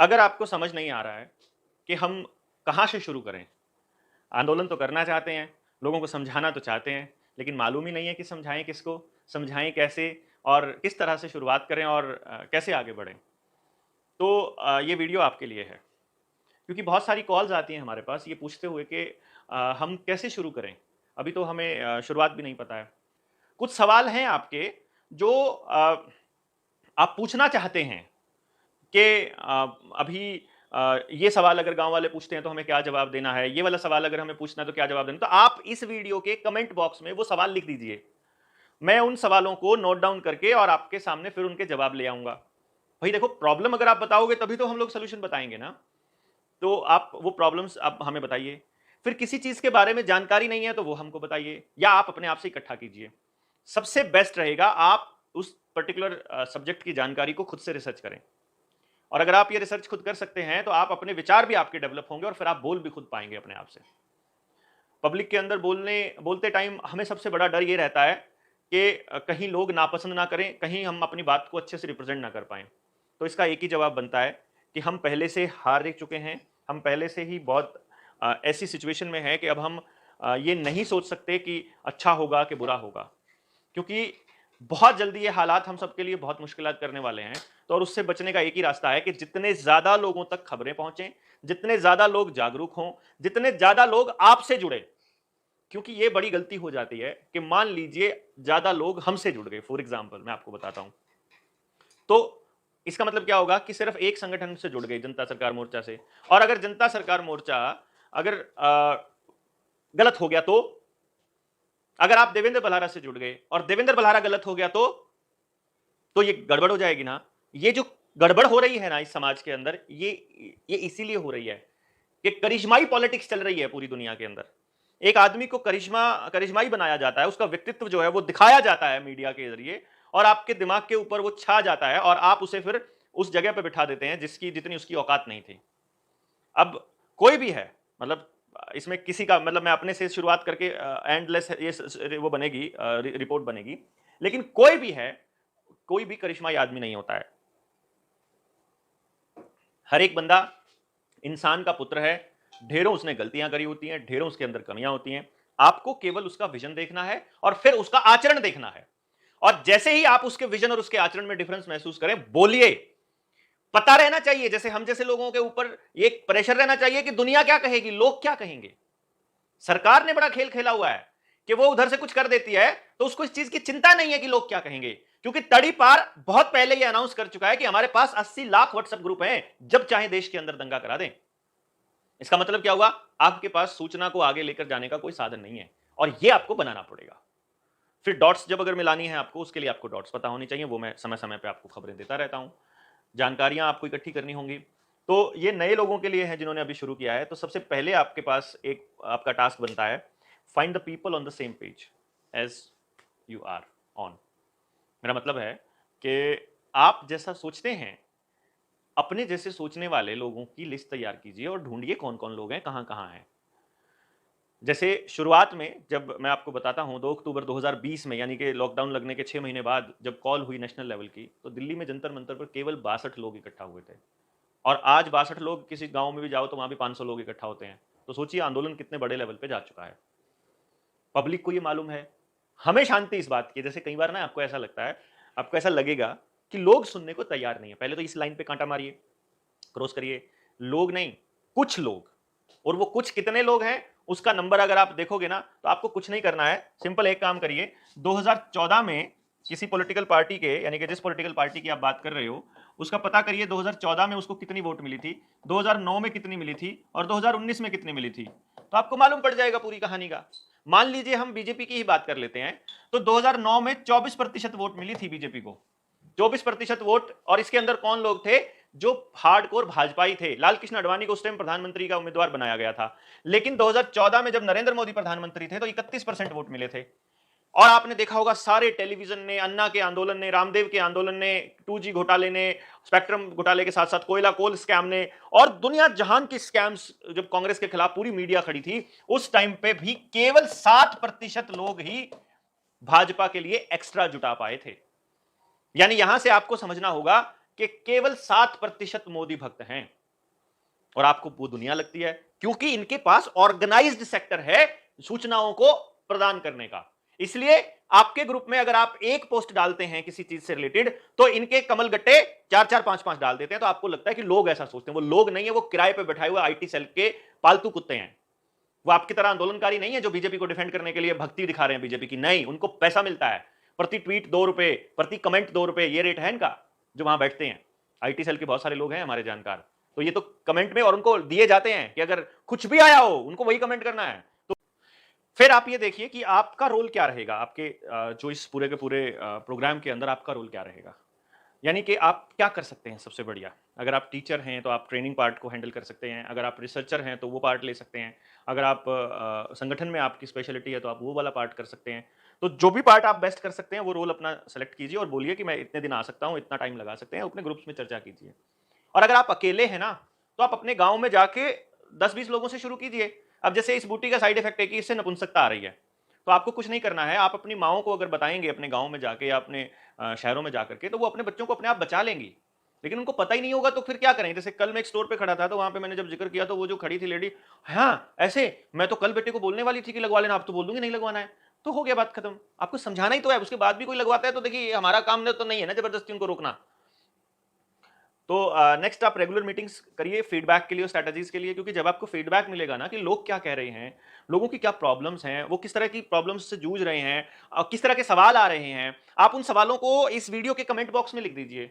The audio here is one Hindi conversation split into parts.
अगर आपको समझ नहीं आ रहा है कि हम कहाँ से शुरू करें, आंदोलन तो करना चाहते हैं, लोगों को समझाना तो चाहते हैं, लेकिन मालूम ही नहीं है कि समझाएँ किसको, समझाएँ कैसे और किस तरह से शुरुआत करें और कैसे आगे बढ़ें। तो ये वीडियो आपके लिए है, क्योंकि बहुत सारी कॉल्स आती हैं हमारे पास ये पूछते हुए कि हम कैसे शुरू करें? अभी तो हमें शुरुआत भी नहीं पता है। कुछ सवाल हैं आपके जो आप पूछना चाहते हैं कि अभी ये सवाल अगर गाँव वाले पूछते हैं तो हमें क्या जवाब देना है? ये वाला सवाल अगर हमें पूछना है तो क्या जवाब देना है? तो आप इस वीडियो के कमेंट बॉक्स में वो सवाल लिख दीजिए। मैं उन सवालों को नोट डाउन करके और आपके सामने फिर उनके जवाब ले आऊँगा। भाई देखो, प्रॉब्लम अगर आप बताओगे तभी तो हम लोग सॉल्यूशन बताएँगे ना। तो आप वो प्रॉब्लम्स आप हमें बताइए। फिर किसी चीज़ के बारे में जानकारी नहीं है तो वो हमको बताइए या आप अपने आप से इकट्ठा कीजिए। सबसे बेस्ट रहेगा आप उस पर्टिकुलर सब्जेक्ट की जानकारी को खुद से रिसर्च करें। और अगर आप ये रिसर्च खुद कर सकते हैं तो आप अपने विचार भी आपके डेवलप होंगे और फिर आप बोल भी खुद पाएंगे अपने आप से। पब्लिक के अंदर बोलते टाइम हमें सबसे बड़ा डर ये रहता है कि कहीं लोग नापसंद ना करें, कहीं हम अपनी बात को अच्छे से रिप्रेजेंट ना कर पाएं। तो इसका एक ही जवाब बनता है कि हम पहले से हार देख चुके हैं, हम पहले से ही बहुत ऐसी सिचुएशन में है कि अब हम ये नहीं सोच सकते कि अच्छा होगा कि बुरा होगा, क्योंकि बहुत जल्दी ये हालात हम सबके लिए बहुत मुश्किलात करने वाले हैं। तो और उससे बचने का एक ही रास्ता है कि जितने ज़्यादा लोगों तक खबरें पहुँचें, जितने ज़्यादा लोग जागरूक हों, जितने ज़्यादा लोग आपसे जुड़े। क्योंकि ये बड़ी गलती हो जाती है कि मान लीजिए ज़्यादा लोग हमसे जुड़ गए, फॉर एग्ज़ाम्पल मैं आपको बताता हूँ। तो इसका मतलब क्या होगा कि सिर्फ़ एक संगठन से जुड़ गए, जनता सरकार मोर्चा से, और अगर जनता सरकार मोर्चा अगर गलत हो गया तो? अगर आप देवेंद्र बल्हारा से जुड़ गए और देवेंद्र बल्हारा गलत हो गया तो ये गड़बड़ हो जाएगी ना। ये जो गड़बड़ हो रही है ना इस समाज के अंदर, ये इसीलिए हो रही है कि करिश्माई पॉलिटिक्स चल रही है पूरी दुनिया के अंदर। एक आदमी को करिश्माई बनाया जाता है, उसका व्यक्तित्व जो है वो दिखाया जाता है मीडिया के जरिए और आपके दिमाग के ऊपर वो छा जाता है और आप उसे फिर उस जगह पे बिठा देते हैं जिसकी जितनी उसकी औकात नहीं थी। अब कोई भी है, मतलब इसमें किसी का मतलब मैं अपने से शुरुआत करके एंडलेस ये वो बनेगी, रिपोर्ट बनेगी, लेकिन कोई भी है, कोई भी करिश्माई आदमी नहीं होता है। हर एक बंदा इंसान का पुत्र है, ढेरों उसने गलतियां करी होती हैं, ढेरों उसके अंदर कमियां होती हैं। आपको केवल उसका विजन देखना है और फिर उसका आचरण देखना है। और जैसे ही आप उसके विजन और उसके आचरण में डिफरेंस महसूस करें, बोलिए। पता रहना चाहिए, जैसे हम जैसे लोगों के ऊपर एक प्रेशर रहना चाहिए कि दुनिया क्या कहेगी, लोग क्या कहेंगे। सरकार ने बड़ा खेल खेला हुआ है कि वो उधर से कुछ कर देती है तो उसको इस चीज की चिंता नहीं है कि लोग क्या कहेंगे, क्योंकि तड़ी पार बहुत पहले ये अनाउंस कर चुका है कि हमारे पास 80 लाख व्हाट्सएप ग्रुप हैं, जब चाहे देश के अंदर दंगा करा दें। इसका मतलब क्या हुआ? आपके पास सूचना को आगे लेकर जाने का कोई साधन नहीं है और ये आपको बनाना पड़ेगा। फिर डॉट्स जब अगर मिलानी है आपको, उसके लिए आपको डॉट्स पता होनी चाहिए, वो मैं समय समय पे आपको खबरें देता रहता हूं। जानकारियां आपको इकट्ठी करनी होंगी। तो ये नए लोगों के लिए है जिन्होंने अभी शुरू किया है। तो सबसे पहले आपके पास एक आपका टास्क बनता है, find the people on the same page as you are on. मेरा मतलब है कि आप जैसा सोचते हैं, अपने जैसे सोचने वाले लोगों की लिस्ट तैयार कीजिए और ढूंढिए कौन कौन लोग हैं, कहां कहां हैं। जैसे शुरुआत में जब मैं आपको बताता हूं 2 अक्टूबर 2020 में, यानी कि लॉकडाउन लगने के 6 महीने बाद जब कॉल हुई नेशनल लेवल की, तो दिल्ली में जंतर मंतर पर केवल 62 लोग इकट्ठा हुए थे। और आज 62 लोग, किसी गांव में भी जाओ तो वहां भी 500 लोग इकट्ठा होते हैं। तो सोचिए आंदोलन कितने बड़े लेवल पे जा चुका है। पब्लिक को ये मालूम है। हमें शांति इस बात की, जैसे कई बार ना आपको ऐसा लगता है, आपको ऐसा लगेगा कि लोग सुनने को तैयार नहीं है। पहले तो इस लाइन पे कांटा मारिए, क्रॉस करिए। लोग नहीं, कुछ लोग। और वो कुछ कितने लोग हैं उसका नंबर अगर आप देखोगे ना, तो आपको कुछ नहीं करना है। सिंपल एक काम करिए, 2014 में किसी पॉलिटिकल पार्टी के, यानी कि जिस पॉलिटिकल पार्टी की आप बात कर रहे हो, उसका पता करिए 2014 में उसको कितनी वोट मिली थी, 2009 में कितनी मिली थी और 2019 में कितनी मिली थी। तो आपको मालूम पड़ जाएगा पूरी कहानी का। मान लीजिए हम बीजेपी की ही बात कर लेते हैं, तो 2009 में 24% वोट मिली थी बीजेपी को, 24% वोट। और इसके अंदर कौन लोग थे? जो हार्डकोर भाजपाई थे। लाल कृष्ण आडवाणी को उस टाइम प्रधानमंत्री का उम्मीदवार बनाया गया था, लेकिन 2014 में जब नरेंद्र मोदी प्रधानमंत्री थे तो 31% वोट मिले थे। और आपने देखा होगा सारे टेलीविजन ने, अन्ना के आंदोलन ने, रामदेव के आंदोलन ने, 2G घोटाले ने, स्पेक्ट्रम घोटाले के साथ साथ कोयला कोल स्कैम ने, और दुनिया जहान की स्कैम्स जब कांग्रेस के खिलाफ पूरी मीडिया खड़ी थी, उस टाइम पे भी केवल 7% लोग ही भाजपा के लिए एक्स्ट्रा जुटा पाए थे। यानी यहां से आपको समझना होगा कि केवल 7% मोदी भक्त हैं, और आपको वो दुनिया लगती है क्योंकि इनके पास ऑर्गेनाइज्ड सेक्टर है सूचनाओं को प्रदान करने का। इसलिए आपके ग्रुप में अगर आप एक पोस्ट डालते हैं किसी चीज से रिलेटेड, तो इनके कमल गट्टे 4-4 5-5 डाल देते हैं। तो आपको लगता है कि लोग ऐसा सोचते हैं। वो लोग नहीं है, वो किराए पे बैठाए हुए आईटी सेल के पालतू कुत्ते हैं। वो आपकी तरह आंदोलनकारी नहीं है जो बीजेपी को डिफेंड करने के लिए भक्ति दिखा रहे हैं बीजेपी की। नहीं, उनको पैसा मिलता है, प्रति ट्वीट 2 रुपए, प्रति कमेंट 2 रुपए, ये रेट है इनका जो वहां बैठते हैं। आईटी सेल के बहुत सारे लोग हैं हमारे जानकार, तो ये तो कमेंट में और उनको दिए जाते हैं कि अगर कुछ भी आया हो उनको वही कमेंट करना है। तो फिर आप ये देखिए कि आपका रोल क्या रहेगा, आपके जो इस पूरे के पूरे प्रोग्राम के अंदर आपका रोल क्या रहेगा। यानी कि आप क्या कर सकते हैं सबसे बढ़िया। अगर आप टीचर हैं तो आप ट्रेनिंग पार्ट को हैंडल कर सकते हैं, अगर आप रिसर्चर हैं तो वो पार्ट ले सकते हैं, अगर आप संगठन में आपकी स्पेशलिटी है तो आप वो वाला पार्ट कर सकते हैं। तो जो भी पार्ट आप बेस्ट कर सकते हैं वो रोल अपना सेलेक्ट कीजिए और बोलिए कि मैं इतने दिन आ सकता हूँ, इतना टाइम लगा सकते हैं, अपने ग्रुप्स में चर्चा कीजिए। और अगर आप अकेले हैं ना, तो आप अपने गांव में जाके 10-20 लोगों से शुरू कीजिए। अब जैसे इस बूटी का साइड इफेक्ट है कि इससे नपुंसकता आ रही है, तो आपको कुछ नहीं करना है। आप अपनी माओं को अगर बताएंगे अपने गांव में जाके या अपने शहरों में जाकर के, तो वो अपने बच्चों को अपने आप बचा लेंगी। लेकिन उनको पता ही नहीं होगा तो फिर क्या करें। जैसे कल मैं एक स्टोर पे खड़ा था, तो वहां पे मैंने जब जिक्र किया तो वो जो खड़ी थी लेडी, हाँ ऐसे मैं तो कल बेटे को बोलने वाली थी कि लगवा लेना, आप तो बोल दूंगी नहीं लगवाना है, तो हो गया बात खत्म। आपको समझाना ही तो है, उसके बाद भी कोई लगवाता है तो देखिए हमारा काम तो नहीं है ना जबरदस्ती उनको रोकना। तो नेक्स्ट आप रेगुलर मीटिंग्स करिए फीडबैक के लिए, स्ट्रेटजीज के लिए, क्योंकि जब आपको फीडबैक मिलेगा ना कि लोग क्या कह रहे हैं, लोगों की क्या प्रॉब्लम्स हैं, वो किस तरह की प्रॉब्लम्स से जूझ रहे हैं, किस तरह के सवाल आ रहे हैं, आप उन सवालों को इस वीडियो के कमेंट बॉक्स में लिख दीजिए,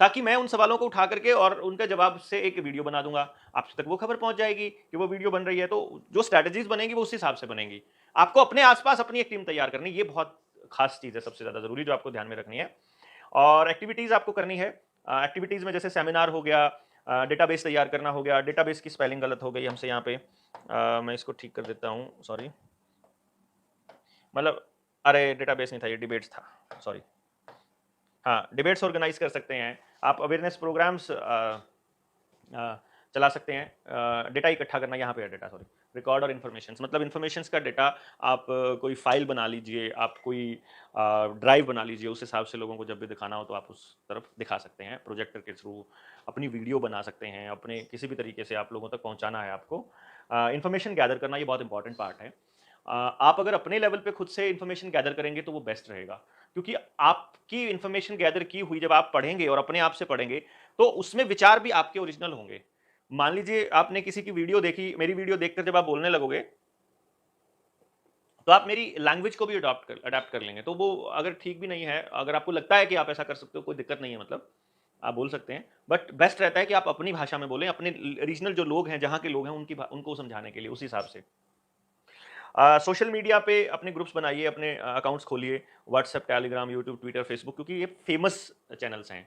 ताकि मैं उन सवालों को उठा करके और उनके जवाब से एक वीडियो बना दूंगा। आप तक वो खबर पहुंच जाएगी कि वो वीडियो बन रही है, तो जो स्ट्रेटजीज बनेंगी वो उस हिसाब से बनेंगी। आपको अपने आसपास अपनी एक टीम तैयार करनी, ये बहुत खास चीज है, सबसे ज्यादा जरूरी जो आपको ध्यान में रखनी है। और एक्टिविटीज आपको करनी है। एक्टिविटीज में जैसे सेमिनार हो गया, डेटाबेस तैयार करना हो गया। डेटाबेस की स्पेलिंग गलत हो गई हमसे यहाँ पे, मैं इसको ठीक कर देता हूँ, सॉरी। मतलब अरे डेटाबेस नहीं था, ये डिबेट्स था, सॉरी। हाँ, डिबेट्स ऑर्गेनाइज कर सकते हैं आप, अवेयरनेस प्रोग्राम्स चला सकते हैं। डेटा इकट्ठा करना, यहाँ पे है डेटा, सॉरी, रिकॉर्ड और इन्फॉर्मेशन, मतलब इन्फॉर्मेशन का डेटा आप कोई फाइल बना लीजिए, आप कोई ड्राइव बना लीजिए, उस हिसाब से लोगों को जब भी दिखाना हो तो आप उस तरफ दिखा सकते हैं। प्रोजेक्टर के थ्रू अपनी वीडियो बना सकते हैं, अपने किसी भी तरीके से आप लोगों तक पहुंचाना है आपको। इन्फॉर्मेशन गैदर करना ये बहुत इंपॉर्टेंट पार्ट है। आप अगर अपने लेवल पे खुद से इन्फॉर्मेशन गैदर करेंगे तो वो बेस्ट रहेगा, क्योंकि आपकी इन्फॉर्मेशन गैदर की हुई जब आप पढ़ेंगे और अपने आप से पढ़ेंगे तो उसमें विचार भी आपके ओरिजिनल होंगे। मान लीजिए आपने किसी की वीडियो देखी, मेरी वीडियो देखकर जब आप बोलने लगोगे तो आप मेरी लैंग्वेज को भी अडॉप्ट कर लेंगे। तो वो अगर ठीक भी नहीं है, अगर आपको लगता है कि आप ऐसा कर सकते हो, कोई दिक्कत नहीं है, मतलब आप बोल सकते हैं, बट बेस्ट रहता है कि आप अपनी भाषा में बोलें, अपने रीजनल जो लोग हैं, जहाँ के लोग हैं, उनको समझाने के लिए, उस हिसाब से। सोशल मीडिया पे अपने ग्रुप्स बनाइए, अपने अकाउंट्स खोलिए, WhatsApp, Telegram, YouTube, Twitter, Facebook, क्योंकि ये फेमस चैनल्स हैं।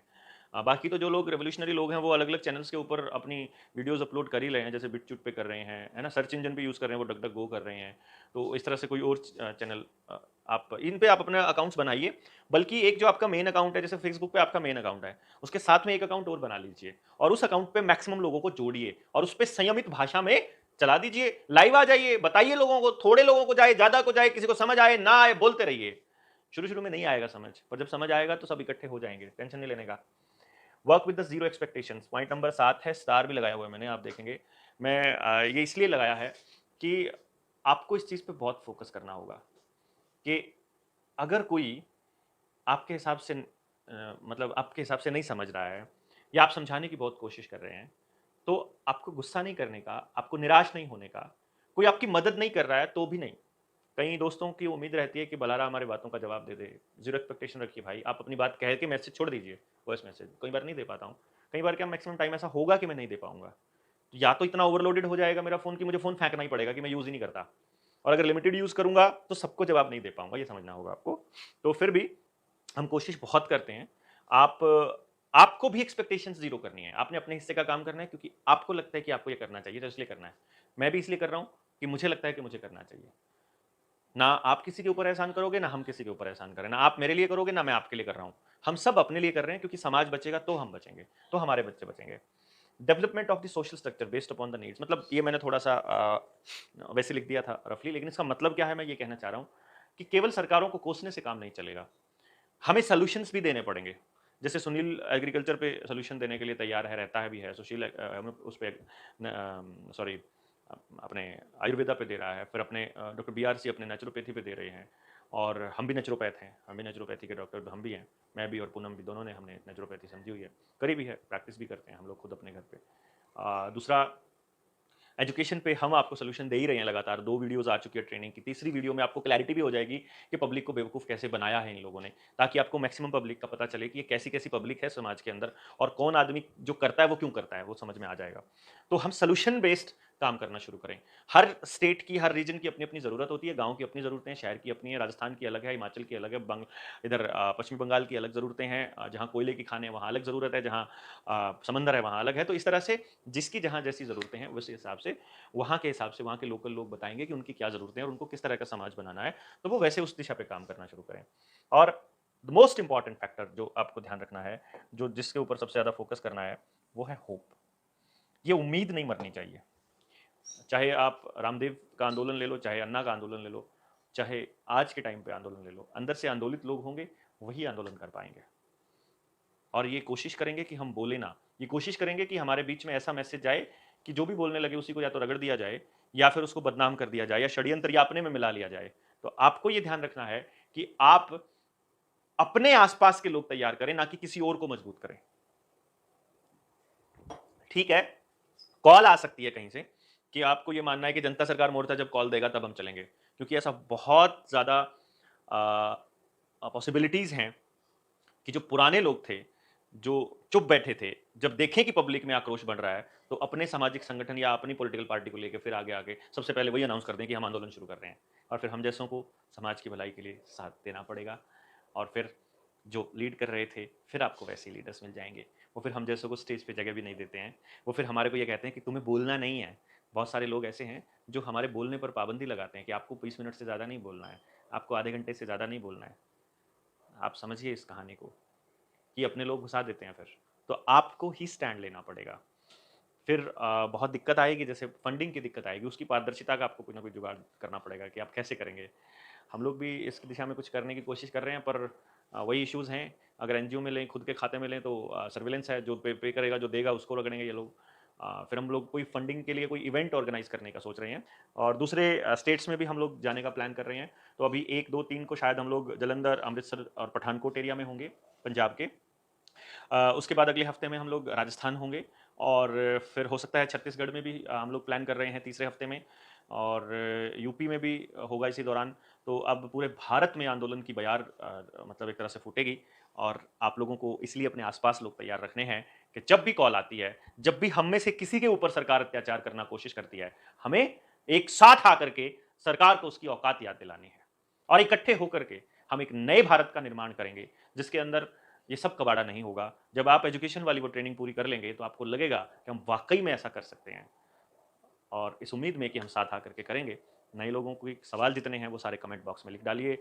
बाकी तो जो लोग रेवोल्यूशनरी लोग हैं वो अलग अलग चैनल्स के ऊपर अपनी वीडियोस अपलोड कर ही रहे हैं, जैसे बिटचूट पे कर रहे हैं, है ना, सर्च इंजन पे यूज़ कर रहे हैं, वो डक डक गो कर रहे हैं। तो इस तरह से कोई और चैनल आप इन पे आप अपना अकाउंट्स बनाइए। बल्कि एक जो आपका मेन अकाउंट है, जैसे फेसबुक पे आपका मेन अकाउंट है, उसके साथ में एक अकाउंट और बना लीजिए और उस अकाउंट पे मैक्सिमम लोगों को जोड़िए और उस पर संयमित भाषा में चला दीजिए। लाइव आ जाइए, बताइए लोगों को, थोड़े लोगों को जाए, ज्यादा को जाए, किसी को समझ आए ना आए, बोलते रहिए। शुरू शुरू में नहीं आएगा समझ, पर जब समझ आएगा तो सब इकट्ठे हो जाएंगे, टेंशन नहीं लेने का। Work with the zero expectations, point number 7 है, स्टार भी लगाया हुआ है मैंने, आप देखेंगे। मैं ये इसलिए लगाया है कि आपको इस चीज पे बहुत फोकस करना होगा कि अगर कोई आपके हिसाब से मतलब आपके हिसाब से नहीं समझ रहा है या आप समझाने की बहुत कोशिश कर रहे हैं, तो आपको गुस्सा नहीं करने का, आपको निराश नहीं होने का। कोई आपकी मदद नहीं कर रहा है तो भी नहीं। कई दोस्तों की उम्मीद रहती है कि भलारा हमारी बातों का जवाब दे दे। जीरो एक्सपेक्टेशन रखिए भाई, आप अपनी बात कह के मैसेज छोड़ दीजिए, वॉइस मैसेज। कई बार नहीं दे पाता हूँ, कई बार क्या मैक्सिमम टाइम ऐसा होगा कि मैं नहीं दे पाऊंगा, तो या तो इतना ओवरलोडेड हो जाएगा मेरा फोन कि मुझे फोन फेंकना ही पड़ेगा कि मैं यूज ही नहीं करता, और अगर लिमिटेड यूज करूंगा तो सबको जवाब नहीं दे पाऊंगा, ये समझना होगा आपको। तो फिर भी हम कोशिश बहुत करते हैं। आप आपको भी एक्सपेक्टेशंस जीरो करनी है, आपने अपने हिस्से का काम करना है, क्योंकि आपको लगता है कि आपको ये करना चाहिए तो इसलिए करना है। मैं भी इसलिए कर रहा हूं कि मुझे लगता है कि मुझे करना चाहिए। ना आप किसी के ऊपर एहसान करोगे, ना हम किसी के ऊपर एहसान करें, ना आप मेरे लिए करोगे, ना मैं आपके लिए कर रहा हूं। हम सब अपने लिए कर रहे हैं, क्योंकि समाज बचेगा तो हम बचेंगे, तो हमारे बच्चे बचेंगे। Development of the social structure based upon the needs, मतलब ये मैंने थोड़ा सा वैसे लिख दिया था रफली, लेकिन इसका मतलब क्या है, मैं ये कहना चाह रहा हूं कि केवल सरकारों को कोसने से काम नहीं चलेगा, हमें सोल्यूशंस भी देने पड़ेंगे। जैसे सुनील एग्रीकल्चर पे सोल्यूशन देने के लिए तैयार है, रहता है भी है, सुशील उस पे सॉरी अपने आयुर्वेदा पे दे रहा है, फिर अपने डॉक्टर BRC अपने नेचुरोपैथी पे दे रहे हैं, और हम भी नेचुरोपैथ हैं, हम भी नेचुरोपैथी के डॉक्टर हम भी हैं, मैं भी और पूनम भी, दोनों ने हमने नेचुरोपैथी समझी हुई है, करी भी है, प्रैक्टिस भी करते हैं हम लोग खुद अपने घर पे। दूसरा, एजुकेशन पे हम आपको सोल्यूशन दे ही रहे हैं लगातार, 2 वीडियोस आ चुकी है ट्रेनिंग की, तीसरी वीडियो में आपको क्लैरिटी भी हो जाएगी कि पब्लिक को बेवकूफ़ कैसे बनाया है इन लोगों ने, ताकि आपको मैक्सिमम पब्लिक का पता चले कि ये कैसी-कैसी पब्लिक है समाज के अंदर और कौन आदमी जो करता है वो क्यों करता है, वो समझ में आ जाएगा। तो हम सोल्यूशन बेस्ड काम करना शुरू करें। हर स्टेट की, हर रीजन की अपनी-अपनी ज़रूरत होती है, गाँव की अपनी ज़रूरतें हैं, शहर की अपनी है, राजस्थान की अलग है, हिमाचल की अलग है, इधर पश्चिमी बंगाल की अलग ज़रूरतें हैं, जहाँ कोयले की खान है वहाँ अलग ज़रूरत है, जहाँ समंदर है वहाँ अलग है। तो इस तरह से जिसकी जहाँ जैसी ज़रूरतें हैं, उस हिसाब से वहाँ के हिसाब से वहाँ के लोकल लोग बताएँगे कि उनकी क्या ज़रूरतें हैं और उनको किस तरह का समाज बनाना है, तो वो वैसे उस दिशा पे काम करना शुरू करें। और द मोस्ट इम्पोर्टेंट फैक्टर जो आपको ध्यान रखना है, जो जिसके ऊपर सबसे ज़्यादा फोकस करना है, वो है होप। ये उम्मीद नहीं मरनी चाहिए। चाहे आप रामदेव का आंदोलन ले लो, चाहे अन्ना का आंदोलन ले लो, चाहे आज के टाइम पे आंदोलन ले लो, अंदर से आंदोलित लोग होंगे, वही आंदोलन कर पाएँगे। और ये कोशिश करेंगे कि हम बोले ना, ये कोशिश करेंगे कि हमारे बीच में ऐसा मैसेज जाए कि जो भी बोलने लगे उसी को या तो रगड़ दिया जाए या फिर उसको बदनाम कर दिया जाए या षड्यंत्र या अपने में मिला लिया जाए। तो आपको ये ध्यान रखना है कि आप अपने आसपास के लोग तैयार करें, ना कि किसी और को मजबूत करें। ठीक है, कॉल आ सकती है कहीं से कि आपको ये मानना है कि जनता सरकार मोर्चा जब कॉल देगा तब हम चलेंगे, क्योंकि ऐसा बहुत ज़्यादा पॉसिबिलिटीज़ हैं कि जो पुराने लोग थे, जो चुप बैठे थे, जब देखें कि पब्लिक में आक्रोश बढ़ रहा है, तो अपने सामाजिक संगठन या अपनी पॉलिटिकल पार्टी को लेके फिर आगे आके सबसे पहले वही अनाउंस कर दें कि हम आंदोलन शुरू कर रहे हैं। और फिर हम जैसों को समाज की भलाई के लिए साथ देना पड़ेगा, और फिर जो लीड कर रहे थे, फिर आपको वैसे ही लीडर्स मिल जाएँगे। वो फिर हम जैसों को स्टेज पे जगह भी नहीं देते हैं। वो फिर हमारे को ये कहते हैं कि तुम्हें बोलना नहीं है। बहुत सारे लोग ऐसे हैं, जो हमारे बोलने पर पाबंदी लगाते हैं कि आपको 20 मिनट से ज़्यादा नहीं बोलना है, आपको आधे घंटे से ज़्यादा नहीं बोलना है। आप समझिए इस कहानी को। कि अपने लोग घुसा देते हैं फिर। तो आपको ही स्टैंड लेना पड़ेगा। फिर बहुत दिक्कत आएगी, जैसे फंडिंग की दिक्कत आएगी, उसकी पारदर्शिता का आपको कोई ना कोई जुगाड़ करना पड़ेगा कि आप कैसे करेंगे। हम लोग भी इस दिशा में कुछ करने की कोशिश कर रहे हैं, पर वही इश्यूज़ हैं। अगर एनजीओ में लें, खुद के खाते में लें, तो सर्विलेंस है, जो पे करेगा, जो देगा उसको रगड़ेंगे ये लोग। फिर हम लोग कोई फंडिंग के लिए कोई इवेंट ऑर्गेनाइज़ करने का सोच रहे हैं, और दूसरे स्टेट्स में भी हम लोग जाने का प्लान कर रहे हैं। तो अभी 1, 2, 3 को शायद हम लोग जालंधर, अमृतसर और पठानकोट एरिया में होंगे, पंजाब के। उसके बाद अगले हफ्ते में हम लोग राजस्थान होंगे, और फिर हो सकता है छत्तीसगढ़ में भी हम लोग प्लान कर रहे हैं तीसरे हफ्ते में, और यूपी में भी होगा इसी दौरान। तो अब पूरे भारत में आंदोलन की बयार मतलब एक तरह से फूटेगी, और आप लोगों को इसलिए अपने आसपास लोग तैयार रखने हैं कि जब भी कॉल आती है, जब भी हम में से किसी के ऊपर सरकार अत्याचार करना कोशिश करती है, हमें एक साथ आकर के सरकार को उसकी औकात याद दिलानी है, और इकट्ठे होकर के हम एक नए भारत का निर्माण करेंगे, जिसके अंदर ये सब कबाड़ा नहीं होगा। जब आप एजुकेशन वाली वो ट्रेनिंग पूरी कर लेंगे, तो आपको लगेगा कि हम वाकई में ऐसा कर सकते हैं, और इस उम्मीद में कि हम साथ आकर के करेंगे। नए लोगों को सवाल जितने हैं वो सारे कमेंट बॉक्स में लिख डालिए।